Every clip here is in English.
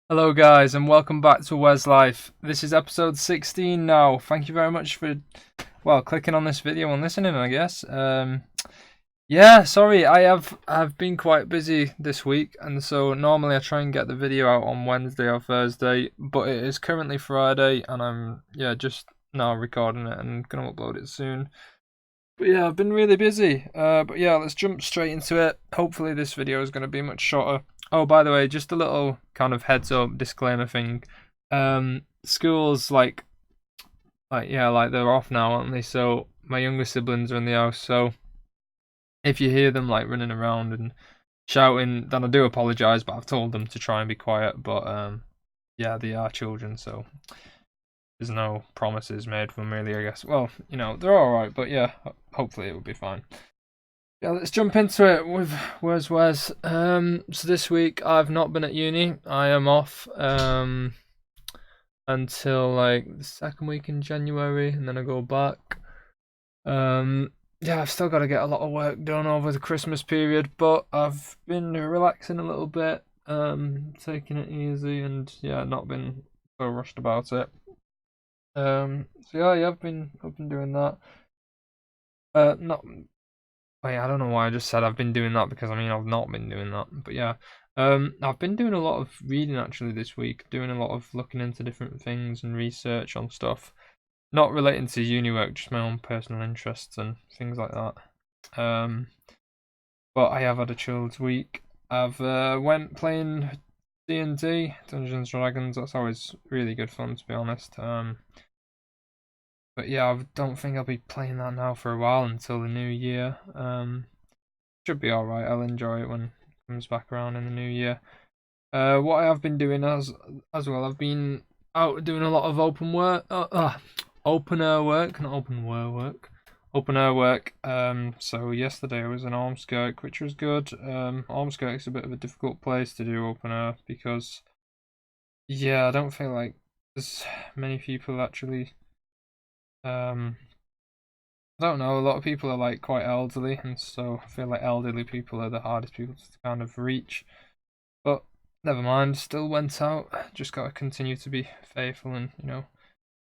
Hello, guys, and welcome back to WezLife. This is episode 16 now. Thank you very much for, clicking on this video and listening, I guess. Yeah, sorry, I've been quite busy this week, and so normally I try and get the video out on Wednesday or Thursday, but it is currently Friday, and I'm just now recording it and gonna upload it soon. But yeah, I've been really busy. But yeah, let's jump straight into it. Hopefully, this video is going to be much shorter. Oh, by the way, just a little kind of heads up disclaimer thing. Schools like they're off now, aren't they? So my younger siblings are in the house. So if you hear them like running around and shouting, then I do apologise. But I've told them to try and be quiet. But yeah, they are children, so there's no promises made for them really, I guess. Well, they're alright, but yeah, hopefully it will be fine. Yeah, let's jump into it with Where's Wes. So this week I've not been at uni. I am off until like the second week in January, and then I go back. Yeah, I've still got to get a lot of work done over the Christmas period, but I've been relaxing a little bit, taking it easy, and yeah, not been so rushed about it. So yeah, I've been doing that. Not Wait, I don't know why I just said I've been doing that because I mean I've not been doing that. But yeah, I've been doing a lot of reading actually this week, doing a lot of looking into different things and research on stuff, not relating to uni work, just my own personal interests and things like that. But I have had a chilled week. I've went playing D&D, Dungeons and Dragons. That's always really good fun, to be honest. But yeah, I don't think I'll be playing that now for a while until the new year. Should be alright. I'll enjoy it when it comes back around in the new year. What I have been doing as well, I've been out doing a lot of open work, open air work, not open work, open air work. So yesterday I was in Ormskirk, which was good. Ormskirk's a bit of a difficult place to do open air because, yeah, I don't feel like there's many people actually. I don't know. A lot of people are like quite elderly, and so I feel like elderly people are the hardest people to kind of reach. But never mind. Still went out. Just got to continue to be faithful and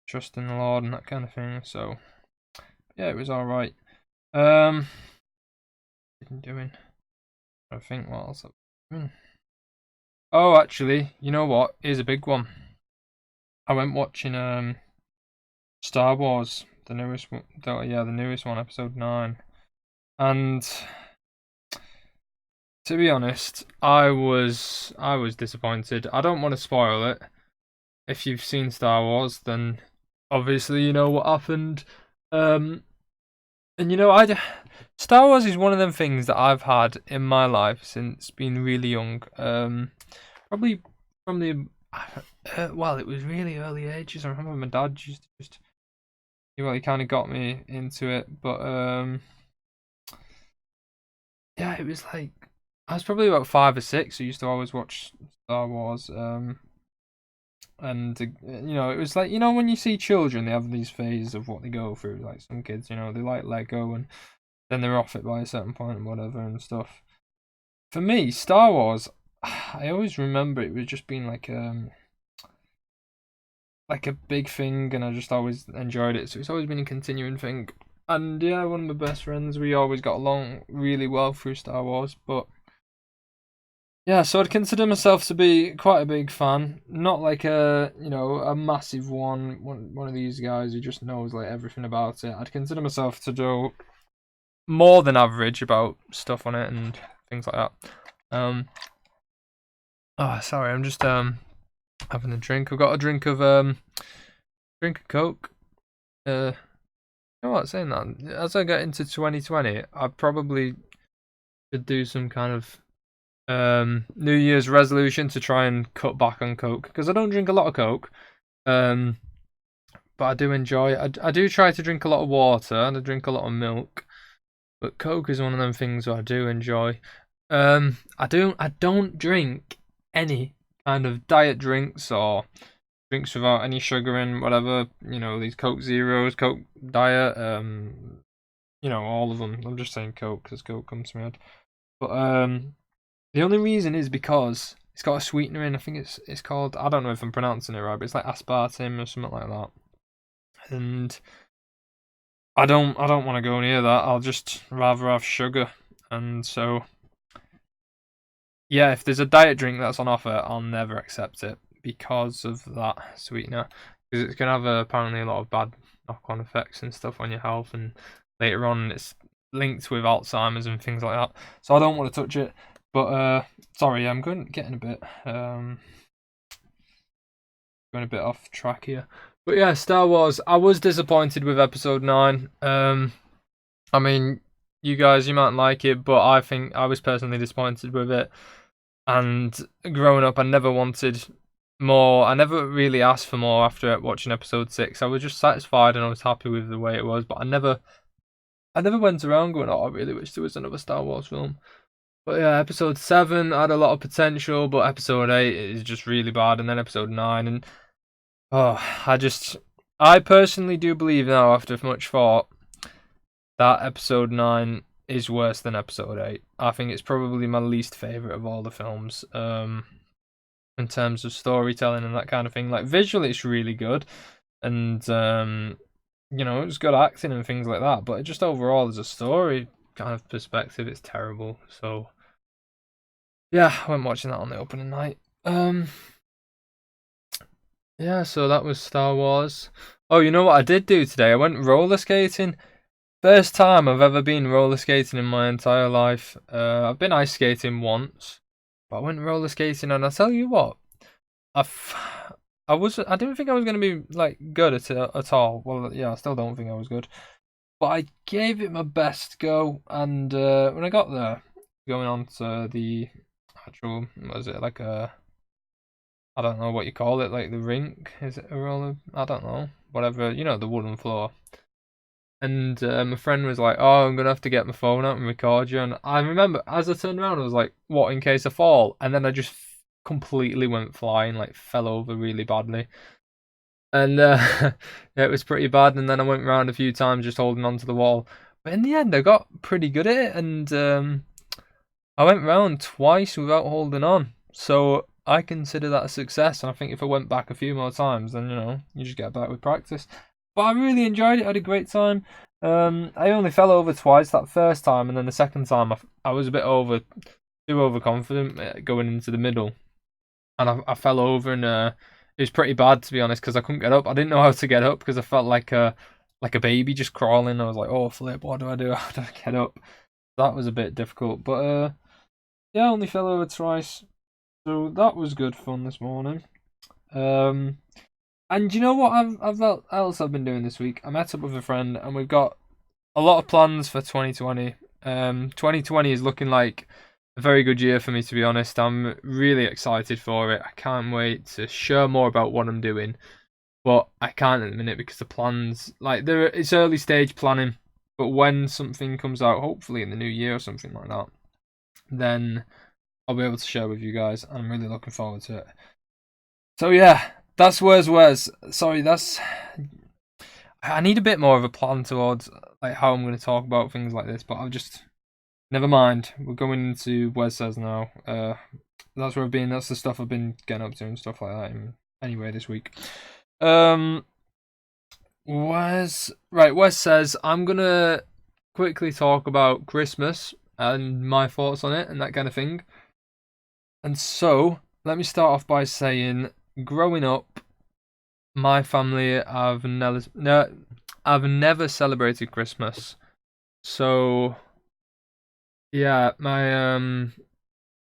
trust in the Lord and that kind of thing. So yeah, it was all right. Been doing. I think what else I've been doing. Oh, actually, you know what? Here's a big one. I went watching Star Wars, the newest one. The newest one, Episode 9, and to be honest, I was disappointed. I don't want to spoil it. If you've seen Star Wars, then obviously you know what happened. And I Star Wars is one of them things that I've had in my life since being really young. Probably from the it was really early ages. I remember my dad used to just he kind of got me into it, but yeah, it was like I was probably about 5 or 6. I used to always watch Star Wars. And it was like when you see children, they have these phases of what they go through. Like some kids, they like Lego, and then they're off it by a certain point and whatever and stuff. For me, Star Wars, I always remember it was just being like a big thing, and I just always enjoyed it. So it's always been a continuing thing. And yeah, one of my best friends, we always got along really well through Star Wars. But yeah, so I'd consider myself to be quite a big fan. Not like a massive one of these guys who just knows like everything about it. I'd consider myself to do more than average about stuff on it and things like that. Oh, sorry, I'm just having a drink. I've got a drink of Coke. You know what? Saying that, as I get into 2020, I probably should do some kind of New Year's resolution to try and cut back on Coke because I don't drink a lot of Coke. But I do enjoy. I do try to drink a lot of water and I drink a lot of milk. But Coke is one of them things that I do enjoy. I don't drink any kind of diet drinks or drinks without any sugar in, whatever. These Coke Zeros, Coke Diet, all of them. I'm just saying Coke because Coke comes to my head. But the only reason is because it's got a sweetener in. I think it's called, I don't know if I'm pronouncing it right, but it's like aspartame or something like that. And I don't want to go near that. I'll just rather have sugar. And so, yeah, if there's a diet drink that's on offer, I'll never accept it because of that sweetener. Because it's gonna have apparently a lot of bad knock-on effects and stuff on your health, and later on it's linked with Alzheimer's and things like that. So I don't want to touch it. But sorry, I'm getting a bit going a bit off track here. But yeah, Star Wars. I was disappointed with Episode 9. I mean, you guys, you might like it, but I think I was personally disappointed with it. And growing up, I never wanted more. I never really asked for more after watching Episode 6. I was just satisfied and I was happy with the way it was. But I never went around going, "Oh, I really wish there was another Star Wars film." But yeah, Episode 7 had a lot of potential, but Episode 8 is just really bad, and then Episode 9, and I personally do believe now, after much thought, that Episode 9 is worse than Episode 8. I think it's probably my least favourite of all the films, in terms of storytelling and that kind of thing. Like, visually it's really good, and, it's good acting and things like that, but just overall, as a story kind of perspective, it's terrible, so... yeah, I went watching that on the opening night. Yeah, so that was Star Wars. Oh, you know what I did do today? I went roller skating. First time I've ever been roller skating in my entire life. I've been ice skating once, but I went roller skating, and I tell you what, I didn't think I was gonna be like good at it at all. Well, yeah, I still don't think I was good, but I gave it my best go, and when I got there, going on to the actual, was it like I don't know what you call it, like the rink? Is it a roller? I don't know. Whatever, the wooden floor. And my friend was like, "Oh, I'm gonna have to get my phone out and record you." And I remember as I turned around, I was like, "What, in case I fall?" And then I just completely went flying, like fell over really badly. And yeah, it was pretty bad. And then I went around a few times just holding onto the wall. But in the end, I got pretty good at it, and I went round twice without holding on. So I consider that a success, and I think if I went back a few more times, then you just get back with practice. But I really enjoyed it. I had a great time. I only fell over twice that first time, and then the second time I was a bit too overconfident going into the middle, and I fell over, and it was pretty bad, to be honest, because I couldn't get up. I didn't know how to get up because I felt like a baby just crawling. I was like, "Oh flip, what do I do? How do I get up?" That was a bit difficult, but yeah, I only fell over twice. So that was good fun this morning. And you know what I've been doing this week? I met up with a friend, and we've got a lot of plans for 2020. 2020 is looking like a very good year for me, to be honest. I'm really excited for it. I can't wait to share more about what I'm doing, but I can't at the minute because the plans, it's early stage planning. But when something comes out, hopefully in the new year or something like that, then I'll be able to share with you guys. I'm really looking forward to it. So yeah, that's Wez. Sorry, I need a bit more of a plan towards like how I'm going to talk about things like this, but I'll just never mind. We're going into Wez Says now. That's where I've been. That's the stuff I've been getting up to and stuff like that. Anyway, this week, Wez Says I'm gonna quickly talk about Christmas and my thoughts on it and that kind of thing. And so, let me start off by saying, growing up, my family I've never celebrated Christmas. So, yeah,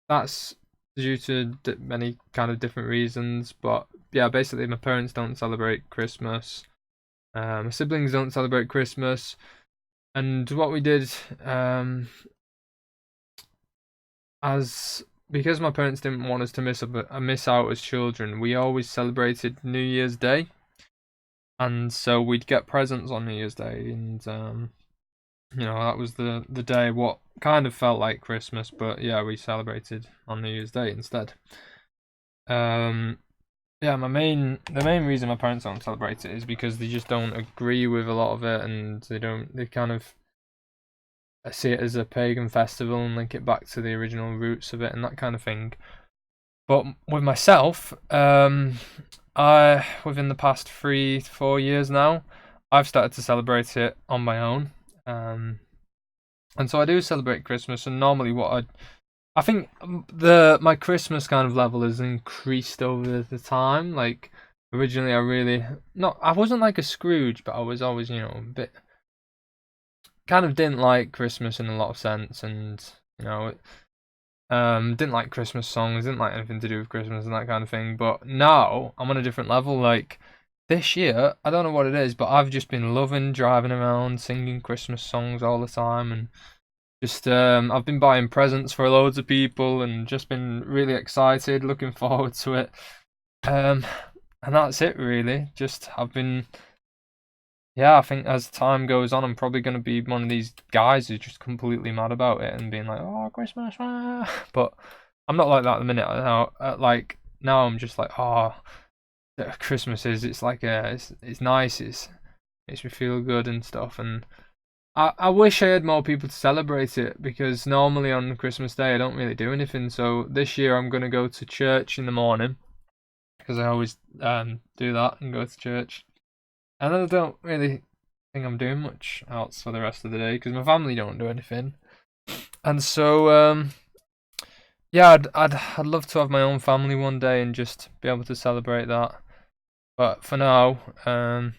that's due to many kind of different reasons. But yeah, basically, my parents don't celebrate Christmas. My siblings don't celebrate Christmas. And what we did, because my parents didn't want us to miss out as children, we always celebrated New Year's Day, and so we'd get presents on New Year's Day, and that was the day what kind of felt like Christmas, but yeah, we celebrated on New Year's Day instead. Yeah, the main reason my parents don't celebrate it is because they just don't agree with a lot of it, and they kind of see it as a pagan festival and link it back to the original roots of it and that kind of thing. But with myself, I within the past 3 to 4 years now, I've started to celebrate it on my own. And so I do celebrate Christmas, and normally I think my Christmas kind of level has increased over the time. Like originally, I wasn't like a Scrooge, but I was always a bit kind of didn't like Christmas in a lot of sense, and didn't like Christmas songs, didn't like anything to do with Christmas and that kind of thing. But now I'm on a different level. Like this year, I don't know what it is, but I've just been loving driving around, singing Christmas songs all the time, and just I've been buying presents for loads of people, and just been really excited, looking forward to it. And that's it really. Just I've been Yeah, I think as time goes on, I'm probably going to be one of these guys who's just completely mad about it and being like, "Oh, Christmas!" Ah. But I'm not like that at the minute. Now I'm just like, "Oh, Christmas is. It's like it's nice. It makes me feel good and stuff." And I wish I had more people to celebrate it, because normally on Christmas Day I don't really do anything. So this year I'm going to go to church in the morning, because I always do that and go to church. And I don't really think I'm doing much else for the rest of the day, because my family don't do anything. And so, yeah, I'd love to have my own family one day and just be able to celebrate that. But for now, I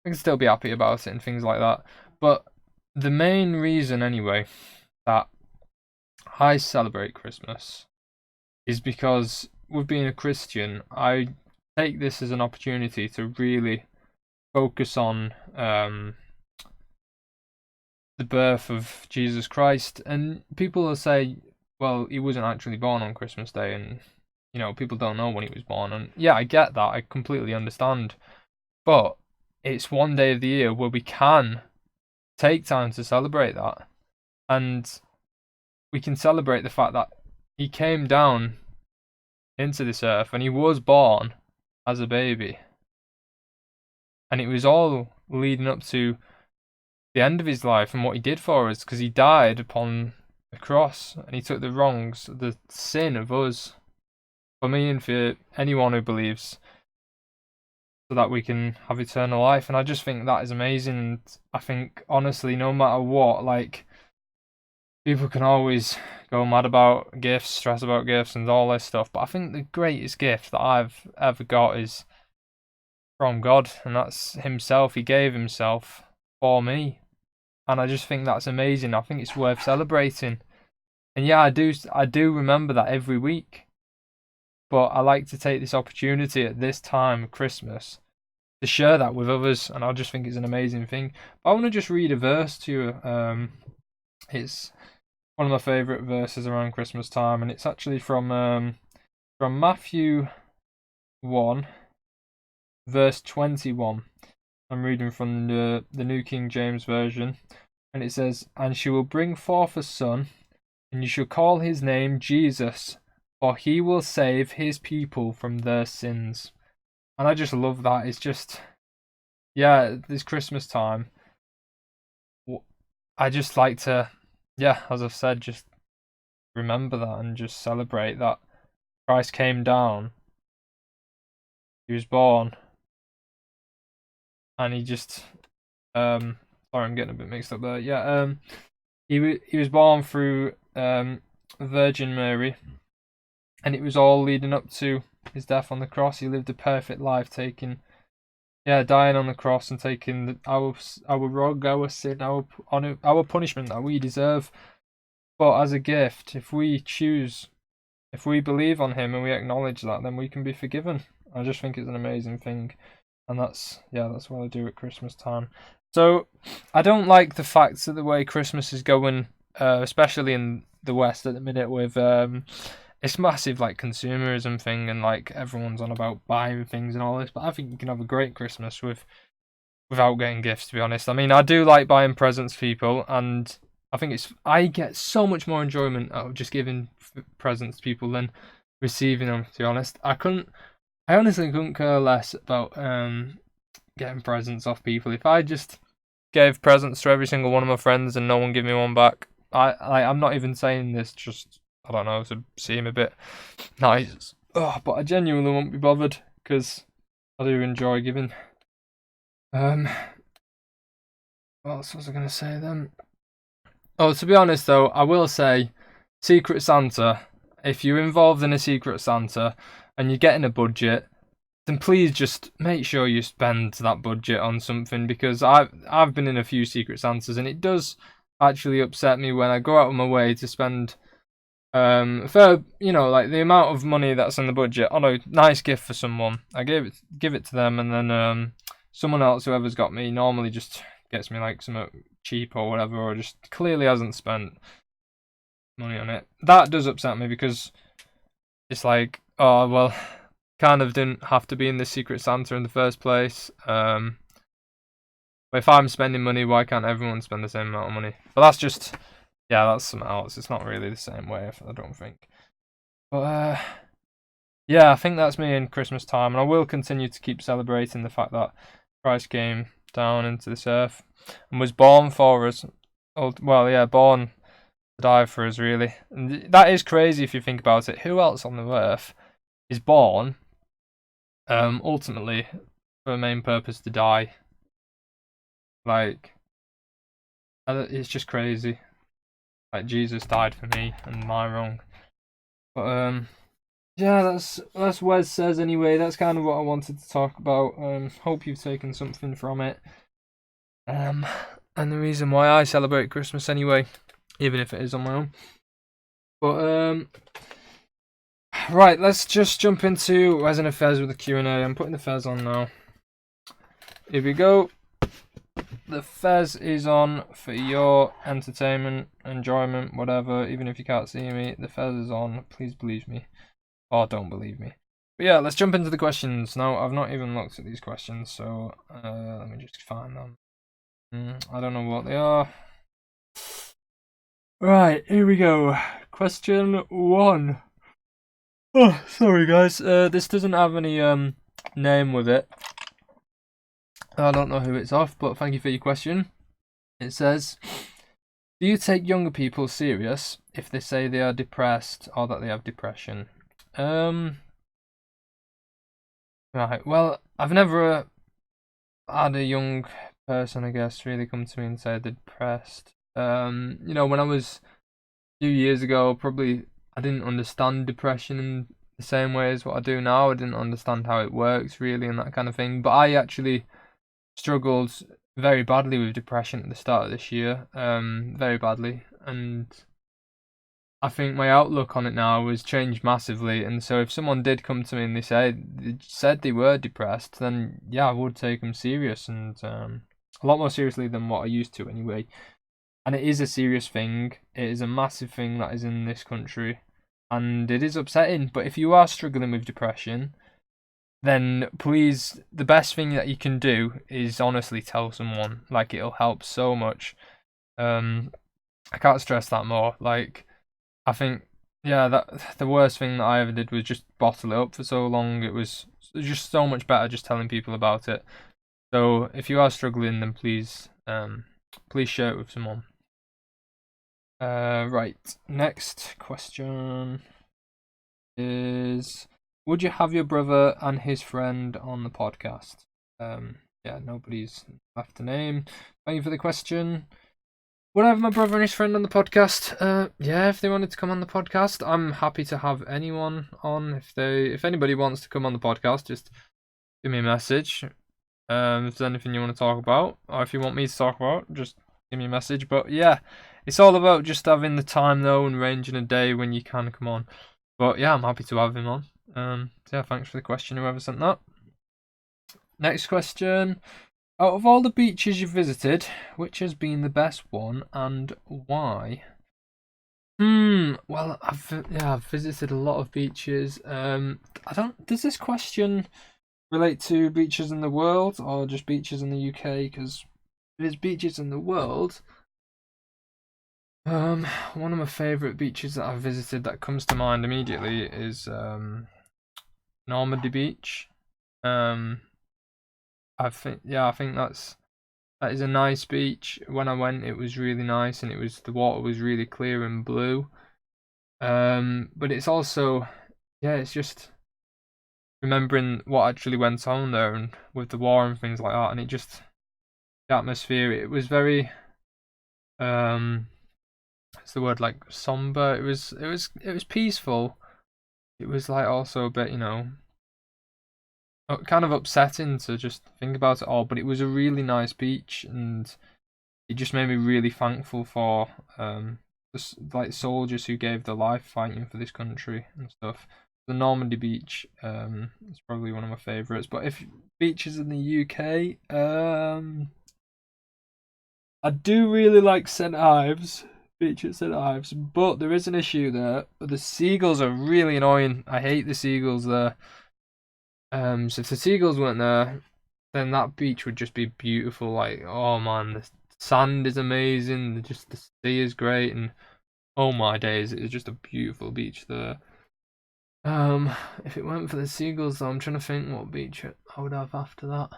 can still be happy about it and things like that. But the main reason, anyway, that I celebrate Christmas is because, with being a Christian, I take this as an opportunity to really focus on the birth of Jesus Christ. And people will say, well, he wasn't actually born on Christmas Day, and people don't know when he was born. And yeah, I get that, I completely understand. But it's one day of the year where we can take time to celebrate that, and we can celebrate the fact that he came down into this earth and he was born as a baby. And it was all leading up to the end of his life and what he did for us, because he died upon the cross and he took the wrongs, the sin of us, for me and for anyone who believes, so that we can have eternal life. And I just think that is amazing. And I think, honestly, no matter what, like, people can always go mad about gifts, stress about gifts and all this stuff, but I think the greatest gift that I've ever got is from God, and that's himself. He gave himself for me, and I just think that's amazing. I think it's worth celebrating. And yeah, I do remember that every week, but I like to take this opportunity at this time of Christmas to share that with others, and I just think it's an amazing thing. But I want to just read a verse to you. It's one of my favourite verses around Christmas time, and it's actually from Matthew 1, verse 21. I'm reading from the New King James Version, and it says, "And she will bring forth a son, and you shall call his name Jesus, for he will save his people from their sins." And I just love that. It's just, yeah, this Christmas time, I just like to, yeah, as I've said, just remember that and just celebrate that Christ came down, he was born, and he just, sorry, I'm getting a bit mixed up there. Yeah, he was born through Virgin Mary, and it was all leading up to his death on the cross. He lived a perfect life, dying on the cross and taking our wrong, our sin, our punishment that we deserve. But as a gift, if we believe on him and we acknowledge that, then we can be forgiven. I just think it's an amazing thing, and that's what I do at Christmas time. So I don't like the fact that the way Christmas is going, especially in the West at the minute, with it's massive like consumerism thing, and like everyone's on about buying things and all this. But I think you can have a great Christmas without getting gifts, to be honest. I mean, I do like buying presents for people, and I think I get so much more enjoyment out of just giving presents to people than receiving them, to be honest. I honestly couldn't care less about getting presents off people. If I just gave presents to every single one of my friends and no one give me one back, I'm not even saying this just I don't know, to seem a bit nice. But I genuinely won't be bothered because I do enjoy giving. What else was I gonna say then? Oh, to be honest though, I will say, Secret Santa. If you're involved in a Secret Santa and you're getting a budget, then please just make sure you spend that budget on something, because I've been in a few Secret Santas and it does actually upset me when I go out of my way to spend for like the amount of money that's in the budget on a nice gift for someone. I give it to them, and then someone else, whoever's got me, normally just gets me like something cheap or whatever, or just clearly hasn't spent money on it. That does upset me because it's like, oh well, kind of didn't have to be in the Secret Santa in the first place. But if I'm spending money, why can't everyone spend the same amount of money? But that's just, yeah, that's something else. It's not really the same way, I don't think. But yeah, I think that's me in Christmas time, and I will continue to keep celebrating the fact that Christ came down into this earth and was born for us. Well, yeah, born to die for us, really. And that is crazy if you think about it. Who else on the earth is born ultimately for a main purpose to die? Like, it's just crazy. Like, Jesus died for me, and am I wrong? But yeah, that's Wes says anyway. That's kind of what I wanted to talk about. Hope you've taken something from it. And the reason why I celebrate Christmas anyway, even if it is on my own. But right, let's just jump into Wes and a Fez with the Q&A. I'm putting the Fez on now. Here we go. The Fez is on for your entertainment, enjoyment, whatever. Even if you can't see me, the Fez is on. Please believe me. Or don't believe me. But yeah, let's jump into the questions. Now, I've not even looked at these questions, so let me just find them. I don't know what they are. Right, here we go. Question 1. Oh, sorry guys. This doesn't have any name with it. I don't know who it's off, but thank you for your question. It says, do you take younger people serious if they say they are depressed or that they have depression? Right, well, I've never had a young person, I guess, really come to me and say they're depressed. When I was a few years ago, probably I didn't understand depression in the same way as what I do now. I didn't understand how it works really and that kind of thing. But I actually struggled very badly with depression at the start of this year, very badly, and I think my outlook on it now has changed massively. And so if someone did come to me and they said they were depressed, then yeah, I would take them serious, and a lot more seriously than what I used to anyway. And it is a serious thing. It is a massive thing that is in this country, and it is upsetting. But if you are struggling with depression, then please, the best thing that you can do is honestly tell someone. Like, it'll help so much. I can't stress that more. Like, I think, yeah, that the worst thing that I ever did was just bottle it up for so long. It was just so much better just telling people about it. So if you are struggling, then please share it with someone. Right, next question is, would you have your brother and his friend on the podcast? Yeah, nobody's left a name. Thank you for the question. Would I have my brother and his friend on the podcast? Yeah, if they wanted to come on the podcast, I'm happy to have anyone on. If anybody wants to come on the podcast, just give me a message. If there's anything you want to talk about, or if you want me to talk about, just give me a message. But yeah, it's all about just having the time though and arranging a day when you can come on. But yeah, I'm happy to have him on. So yeah, thanks for the question, whoever sent that. Next question. Out of all the beaches you've visited, which has been the best one and why? Well, I've visited a lot of beaches. Does this question relate to beaches in the world or just beaches in the UK? Because if it's beaches in the world, one of my favourite beaches that I've visited that comes to mind immediately is Normandy Beach. I think that is a nice beach. When I went, it was really nice, and the water was really clear and blue. But it's also, yeah, it's just remembering what actually went on there and with the war and things like that, and it just the atmosphere. It was very what's the word, like somber. It was peaceful. It was like also a bit, kind of upsetting to just think about it all. But it was a really nice beach, and it just made me really thankful for like soldiers who gave their life fighting for this country and stuff. The Normandy beach is probably one of my favourites. But if beaches in the UK, I do really like St Ives, beach at St Ives, but there is an issue there. The seagulls are really annoying. I hate the seagulls there. So if the seagulls weren't there, then that beach would just be beautiful. Like, oh man, the sand is amazing. Just the sea is great, and oh my days, it is just a beautiful beach there. If it weren't for the seagulls, though, I'm trying to think what beach I would have after that.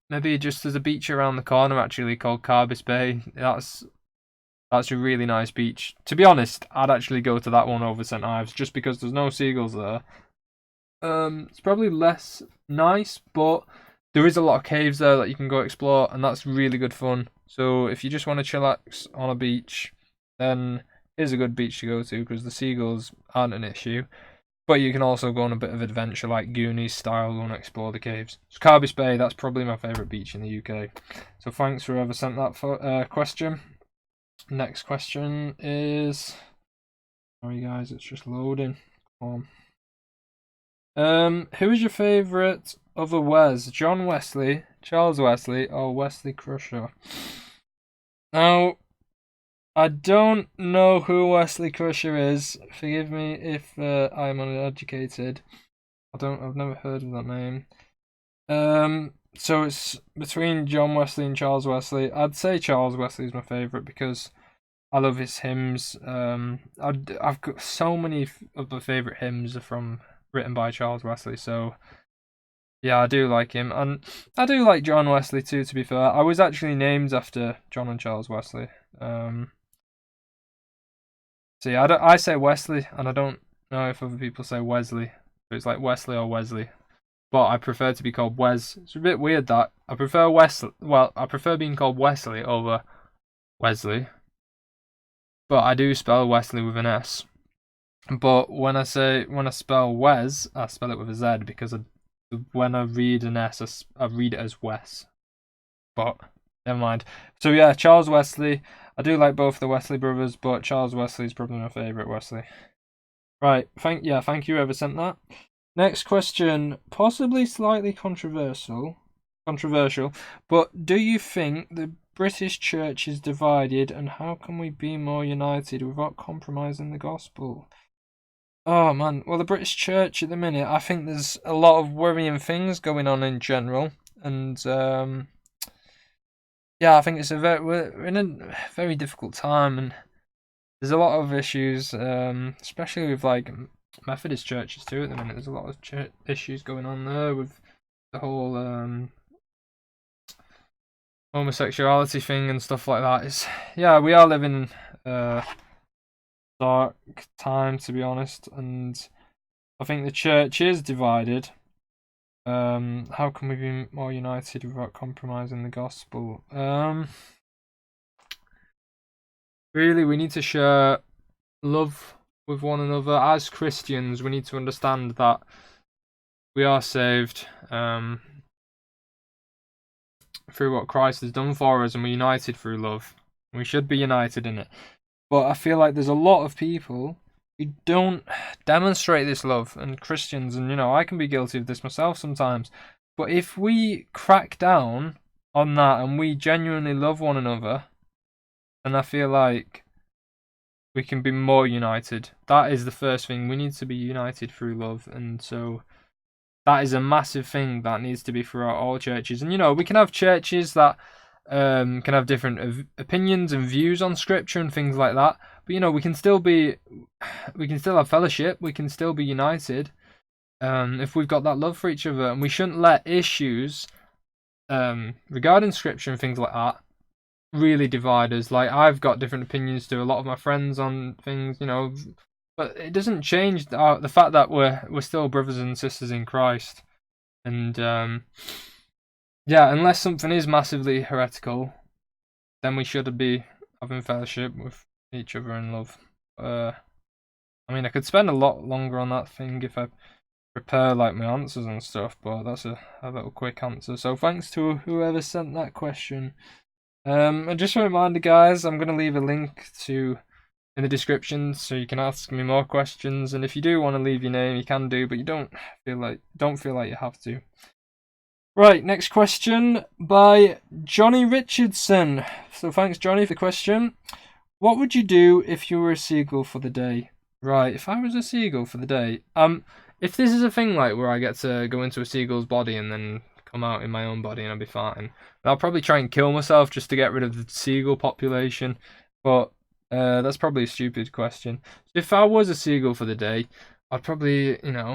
Maybe just there's a beach around the corner actually called Carbis Bay. That's a really nice beach. To be honest, I'd actually go to that one over St Ives just because there's no seagulls there. It's probably less nice, but there is a lot of caves there that you can go explore, and that's really good fun. So if you just want to chillax on a beach, then here's a good beach to go to because the seagulls aren't an issue. But you can also go on a bit of adventure, like Goonies style, go and explore the caves. So Carbis Bay, that's probably my favourite beach in the UK. So thanks for whoever sent that question. Next question is... Sorry guys, it's just loading. Come on. Who is your favourite other Wes? John Wesley, Charles Wesley, or Wesley Crusher? Now, I don't know who Wesley Crusher is. Forgive me if I'm uneducated. I've never heard of that name. So it's between John Wesley and Charles Wesley. I'd say Charles Wesley is my favourite because I love his hymns. I've got so many of my favourite hymns are written by Charles Wesley. So yeah, I do like him, and I do like John Wesley too. To be fair, I was actually named after John and Charles Wesley. So yeah, I say Wesley, and I don't know if other people say Wesley. So it's like Wesley or Wesley. But I prefer to be called Wes. It's a bit weird that I prefer Wesley. Well, I prefer being called Wesley over Wesley. But I do spell Wesley with an S. But when I spell Wes, I spell it with a Z because when I read an S, I read it as Wes. But never mind. So yeah, Charles Wesley. I do like both the Wesley brothers, but Charles Wesley is probably my favourite Wesley. Right, thank you whoever sent that. Next question, possibly slightly controversial, but do you think the British church is divided, and how can we be more united without compromising the gospel? Oh man, well the British church at the minute, I think there's a lot of worrying things going on in general, and yeah, I think we're in a very difficult time, and there's a lot of issues, especially with like Methodist churches too at the minute. There's a lot of issues going on there with the whole homosexuality thing and stuff like that. We are living a dark time, to be honest, and I think the church is divided. How can we be more united without compromising the gospel? Really, we need to share love with one another. As Christians, we need to understand that we are saved through what Christ has done for us, and we're united through love. We should be united in it. But I feel like there's a lot of people who don't demonstrate this love, and Christians, and I can be guilty of this myself sometimes. But if we crack down on that and we genuinely love one another, then I feel like we can be more united. That is the first thing. We need to be united through love, and so that is a massive thing that needs to be throughout all churches. And we can have churches that can have different opinions and views on scripture and things like that. But we can still have fellowship. We can still be united if we've got that love for each other, and we shouldn't let issues regarding scripture and things like that really divide us. Like, I've got different opinions to a lot of my friends on things, but it doesn't change the fact that we're still brothers and sisters in Christ. And yeah, unless something is massively heretical, then we should be having fellowship with each other in love. I mean, I could spend a lot longer on that thing if I prepare like my answers and stuff, but that's a little quick answer. So thanks to whoever sent that question. And just a reminder, guys, I'm gonna leave a link in the description so you can ask me more questions. And if you do want to leave your name, you can do, but you don't feel like you have to. Right, next question by Johnny Richardson. So thanks, Johnny, for the question. What would you do if you were a seagull for the day? Right, if I was a seagull for the day, if this is a thing like where I get to go into a seagull's body and then come out in my own body and I'll be fine, I'll probably try and kill myself just to get rid of the seagull population. But that's probably a stupid question. If I was a seagull for the day, I'd probably, well,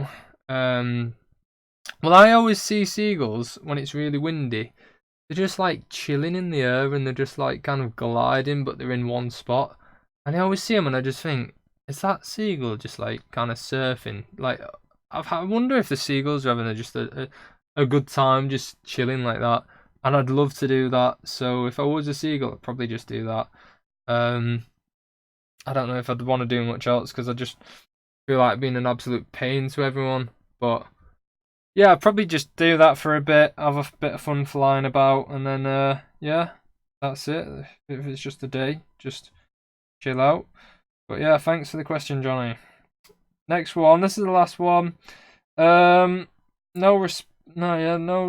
I always see seagulls when it's really windy. They're just like chilling in the air and they're just like kind of gliding, but they're in one spot. And I always see them and I just think, is that seagull just like kind of surfing? Like, I wonder if the seagulls are having just a good time just chilling like that. And I'd love to do that. So if I was a seagull, I'd probably just do that. I don't know if I'd want to do much else because I just feel like being an absolute pain to everyone. But yeah, I'd probably just do that for a bit, have a bit of fun flying about, and then yeah, that's it. If it's just a day, just chill out. But yeah, thanks for the question, Johnny. Next one. This is the last one. No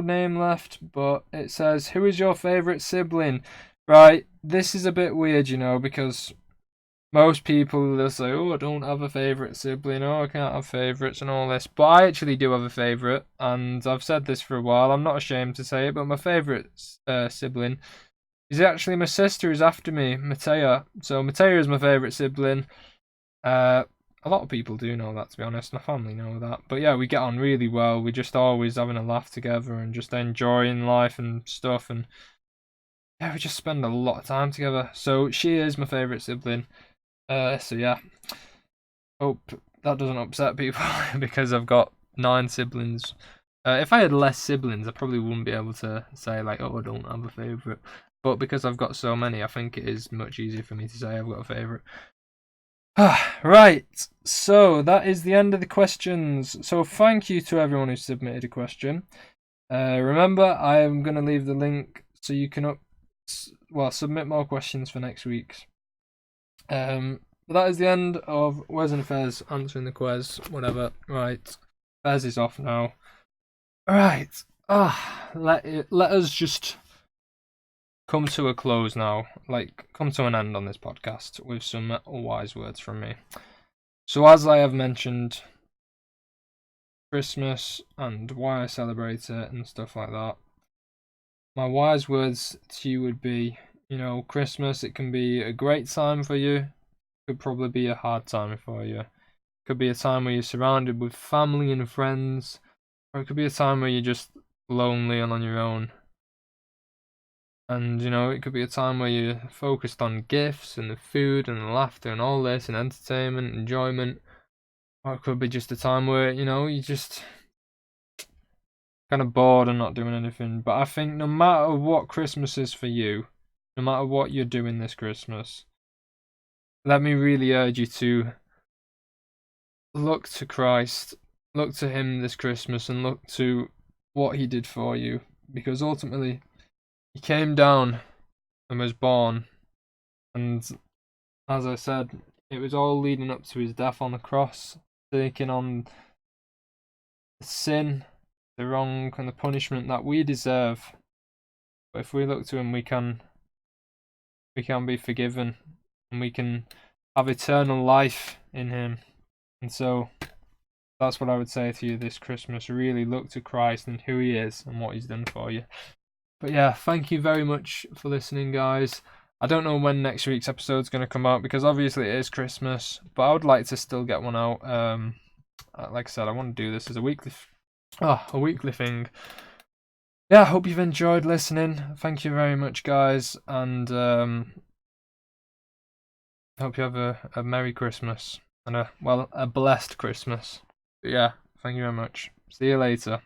name left, but it says, who is your favourite sibling? Right, this is a bit weird, because most people, they'll say, oh, I don't have a favourite sibling, oh, I can't have favourites and all this. But I actually do have a favourite, and I've said this for a while, I'm not ashamed to say it, but my favourite sibling is actually my sister who's after me, Matea. So Matea is my favourite sibling. A lot of people do know that, to be honest. My family know that. But yeah, we get on really well. We're just always having a laugh together and just enjoying life and stuff. And yeah, we just spend a lot of time together. So she is my favourite sibling. So yeah, hope that doesn't upset people because I've got 9 siblings. If I had less siblings, I probably wouldn't be able to say like, oh, I don't have a favourite. But because I've got so many, I think it is much easier for me to say I've got a favourite. Right, so that is the end of the questions. So thank you to everyone who submitted a question. Remember, I am going to leave the link so you can submit more questions for next week's. That is the end of Wes and Fez answering the quiz, whatever. Right, Fez is off now. Right, let us just come to a close now, come to an end on this podcast with some wise words from me. So as I have mentioned, Christmas and why I celebrate it and stuff like that, my wise words to you would be, Christmas, it can be a great time for you, it could probably be a hard time for you. It could be a time where you're surrounded with family and friends, or it could be a time where you're just lonely and on your own. And, it could be a time where you're focused on gifts and the food and the laughter and all this and entertainment, enjoyment. Or it could be just a time where, you're just kind of bored and not doing anything. But I think no matter what Christmas is for you, no matter what you're doing this Christmas, let me really urge you to look to Christ, look to Him this Christmas and look to what He did for you. Because ultimately, He came down and was born, and as I said, it was all leading up to His death on the cross, taking on the sin, the wrong, and the punishment that we deserve. But if we look to Him, we can be forgiven, and we can have eternal life in Him. And so that's what I would say to you this Christmas. Really look to Christ and who He is and what He's done for you. But yeah, thank you very much for listening, guys. I don't know when next week's episode's going to come out because obviously it is Christmas, but I would like to still get one out. Like I said, I want to do this as a weekly thing. yeah, I hope you've enjoyed listening. Thank you very much, guys, and hope you have a Merry Christmas and a blessed Christmas. But yeah, thank you very much. See you later.